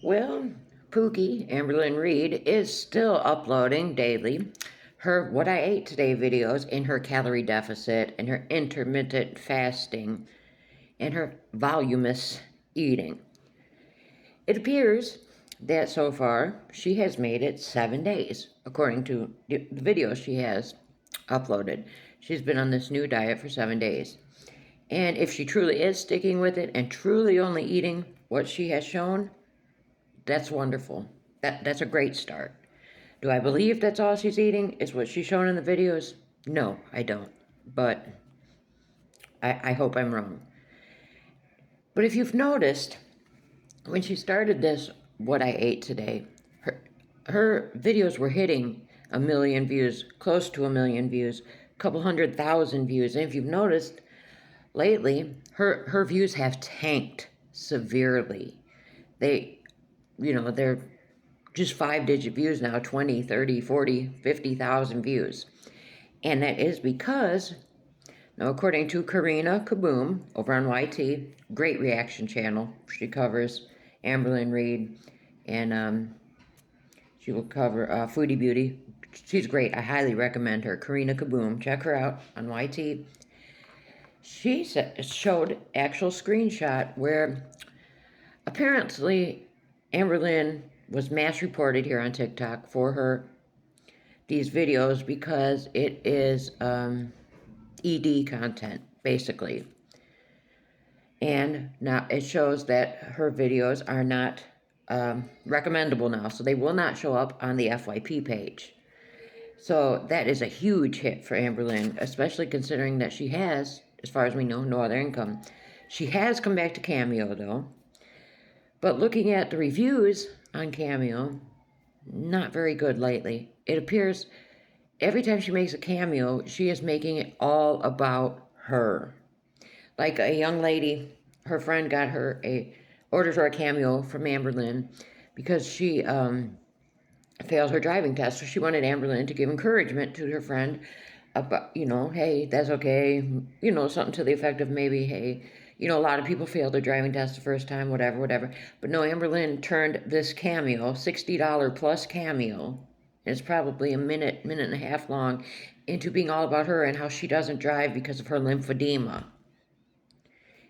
Well, Pookie, Amberlynn Reid, is still uploading daily her What I Ate Today videos in her calorie deficit and her intermittent fasting and her voluminous eating. It appears that so far she has made it 7 days, according to the videos she has uploaded. She's been on this new diet for 7 days. And if she truly is sticking with it and truly only eating what she has shown, that's wonderful. That's a great start. Do I believe that's all she's eating is what she's shown in the videos? No, I don't. But I hope I'm wrong. But if you've noticed, when she started this What I Ate Today, her videos were hitting 1 million views, close to 1 million views, a couple 100,000 views. And if you've noticed, lately, her views have tanked severely. They're just 5-digit views now, 20, 30, 40, 50,000 views. And that is because, now according to Karina Kaboom over on YT, great reaction channel. She covers Amberlynn Reid, and she will cover Foodie Beauty. She's great. I highly recommend her. Karina Kaboom. Check her out on YT. She showed actual screenshot where apparently Amberlynn was mass reported here on TikTok for these videos because it is ED content, basically. And now it shows that her videos are not recommendable now, so they will not show up on the FYP page. So that is a huge hit for Amberlynn, especially considering that she has, as far as we know, no other income. She has come back to Cameo, though. But looking at the reviews on Cameo, not very good lately. It appears every time she makes a cameo, she is making it all about her. Like a young lady, her friend ordered her a cameo from Amberlynn because she failed her driving test. So she wanted Amberlynn to give encouragement to her friend about, hey, that's okay. Something to the effect of maybe, hey, a lot of people fail their driving test the first time, whatever. But no, Amberlynn turned this cameo, $60 plus cameo, it's probably a minute and a half long, into being all about her and how she doesn't drive because of her lymphedema.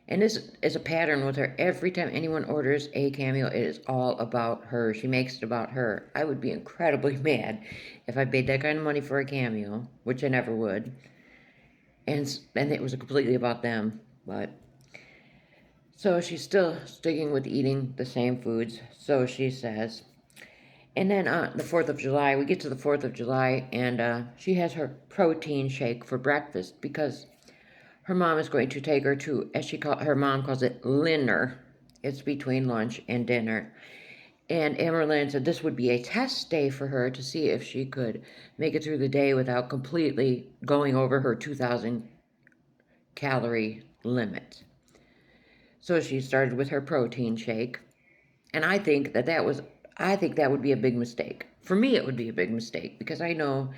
And this is a pattern with her. Every time anyone orders a cameo, it is all about her. She makes it about her. I would be incredibly mad if I paid that kind of money for a cameo, which I never would. And it was completely about them. But so she's still sticking with eating the same foods, so she says. And then the 4th of July, we get to the 4th of July, and she has her protein shake for breakfast because her mom is going to take her to, her mom calls it dinner. It's between lunch and dinner. And Amberlynn said this would be a test day for her to see if she could make it through the day without completely going over her 2,000 calorie limit. So she started with her protein shake. And I think that would be a big mistake. For me, it would be a big mistake because I know,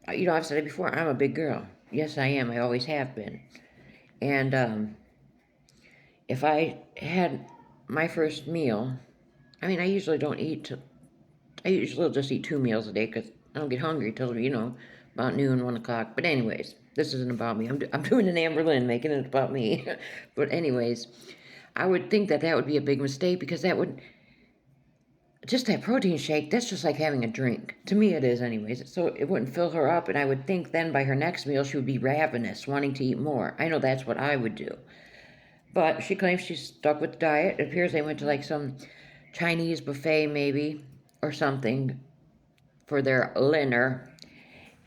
I've said it before, I'm a big girl. Yes, I am. I always have been. And if I had my first meal, I usually don't eat I usually just eat 2 meals a day because I don't get hungry till, about noon, 1 o'clock. But anyways, this isn't about me. I'm doing an Amberlynn, making it about me. But anyways, I would think that would be a big mistake because just that protein shake, that's just like having a drink. To me it is anyways. So it wouldn't fill her up, and I would think then by her next meal she would be ravenous, wanting to eat more. I know that's what I would do. But she claims she's stuck with the diet. It appears they went to like some Chinese buffet maybe, or something, for their dinner.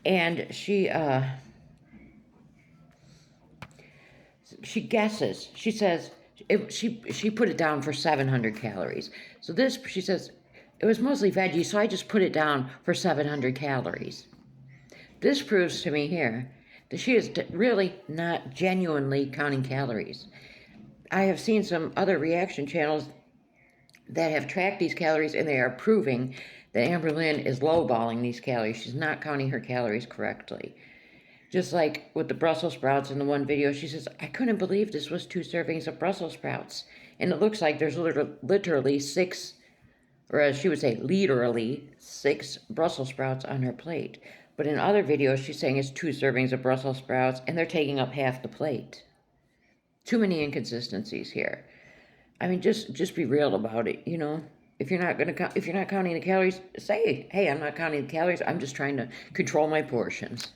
And she guesses. She says she put it down for 700 calories. So this, she says, it was mostly veggie, so I just put it down for 700 calories. This proves to me here that she is really not genuinely counting calories. I have seen some other reaction channels that have tracked these calories, and they are proving that Amberlynn is lowballing these calories. She's not counting her calories correctly. Just like with the Brussels sprouts in the one video, she says, I couldn't believe this was 2 servings of Brussels sprouts. And it looks like there's literally 6 or as she would say, literally 6 Brussels sprouts on her plate. But in other videos, she's saying it's 2 servings of Brussels sprouts, and they're taking up half the plate. Too many inconsistencies here. I mean, just be real about it, you know. If you're not counting the calories, say, hey, I'm not counting the calories. I'm just trying to control my portions.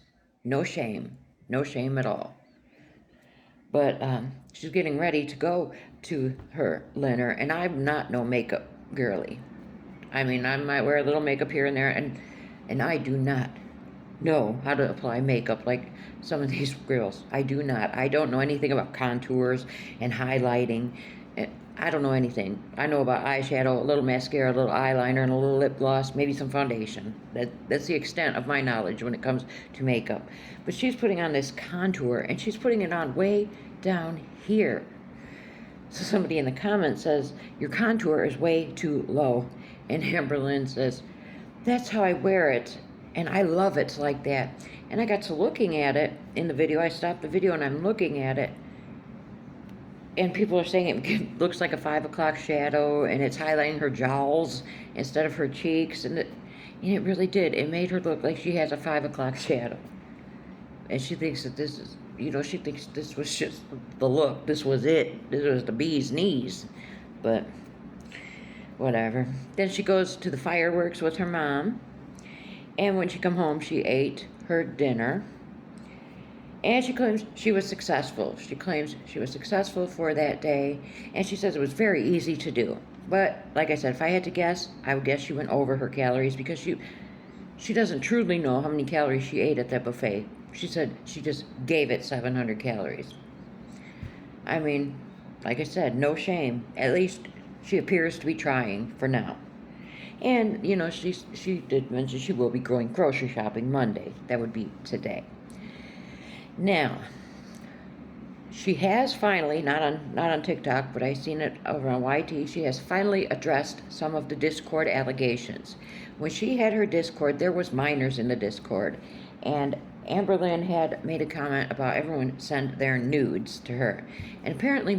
No shame at all. But she's getting ready to go to her dinner, and I'm not no makeup girly. I mean, I might wear a little makeup here and there, and I do not know how to apply makeup like some of these girls. I do not. I don't know anything about contours and highlighting. I don't know anything. I know about eyeshadow, a little mascara, a little eyeliner, and a little lip gloss, maybe some foundation. That's the extent of my knowledge when it comes to makeup. But she's putting on this contour, and she's putting it on way down here. So somebody in the comments says, your contour is way too low. And Amberlynn says, that's how I wear it, and I love it like that. And I got to looking at it in the video. I stopped the video, and I'm looking at it. And people are saying it looks like a 5 o'clock shadow, and it's highlighting her jowls instead of her cheeks. And it really did. It made her look like she has a 5 o'clock shadow. And she thinks that this is, she thinks this was just the look. This was it. This was the bee's knees. But whatever. Then she goes to the fireworks with her mom. And when she come home, she ate her dinner. And she claims she was successful. She claims she was successful for that day. And she says it was very easy to do. But, like I said, if I had to guess, I would guess she went over her calories because she doesn't truly know how many calories she ate at that buffet. She said she just gave it 700 calories. I mean, like I said, no shame. At least she appears to be trying for now. And, she did mention she will be going grocery shopping Monday. That would be today. Now, she has finally, not on TikTok, but I seen it over on YT, she has finally addressed some of the Discord allegations. When she had her Discord, there was minors in the Discord, and Amberlynn had made a comment about everyone send their nudes to her. And apparently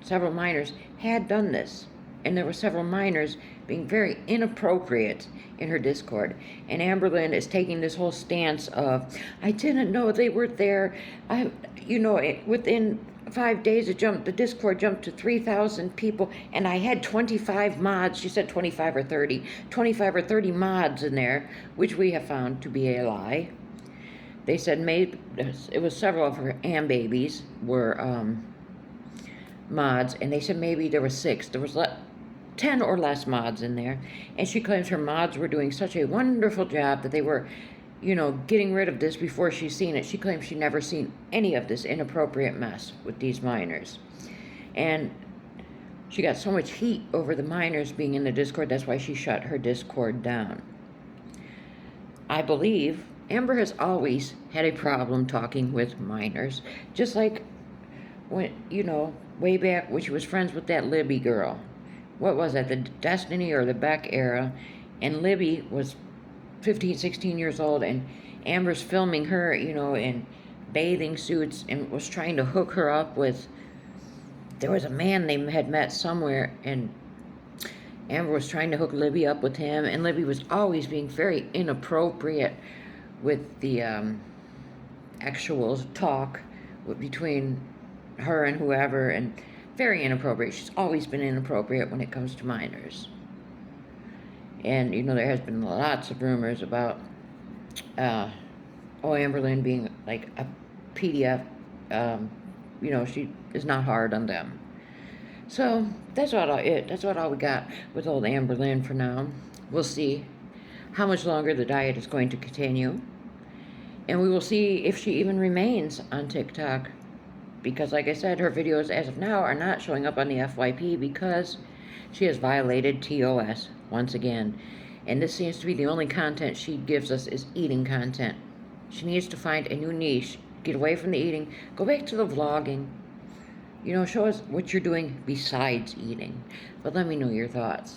several minors had done this. And there were several minors being very inappropriate in her Discord. And Amberlynn is taking this whole stance of, I didn't know they were there. Within 5 days the Discord jumped to 3,000 people, and I had 25 mods. She said 25 or 30 mods in there, which we have found to be a lie. They said maybe it was several of her babies were mods, and they said maybe there were 6. There was 10 or less mods in there, and she claims her mods were doing such a wonderful job that they were, getting rid of this before she's seen it. She claims she never seen any of this inappropriate mess with these minors. And she got so much heat over the minors being in the Discord, that's why she shut her Discord down. I believe Amber has always had a problem talking with minors, just like when, way back when she was friends with that Libby girl. What was that, the Destiny or the Beck era? And Libby was 15, 16 years old, and Amber's filming her, in bathing suits, and was trying to hook her up with, there was a man they had met somewhere, and Amber was trying to hook Libby up with him, and Libby was always being very inappropriate with the actual talk between her and whoever, and very inappropriate. She's always been inappropriate when it comes to minors. And, there has been lots of rumors about, Amberlynn being like a PDF. She is not hard on them. So, that's what all we got with old Amberlynn for now. We'll see how much longer the diet is going to continue. And we will see if she even remains on TikTok. Because, like I said, her videos as of now are not showing up on the FYP because she has violated T.O.S. once again. And this seems to be the only content she gives us is eating content. She needs to find a new niche. Get away from the eating. Go back to the vlogging. Show us what you're doing besides eating. But let me know your thoughts.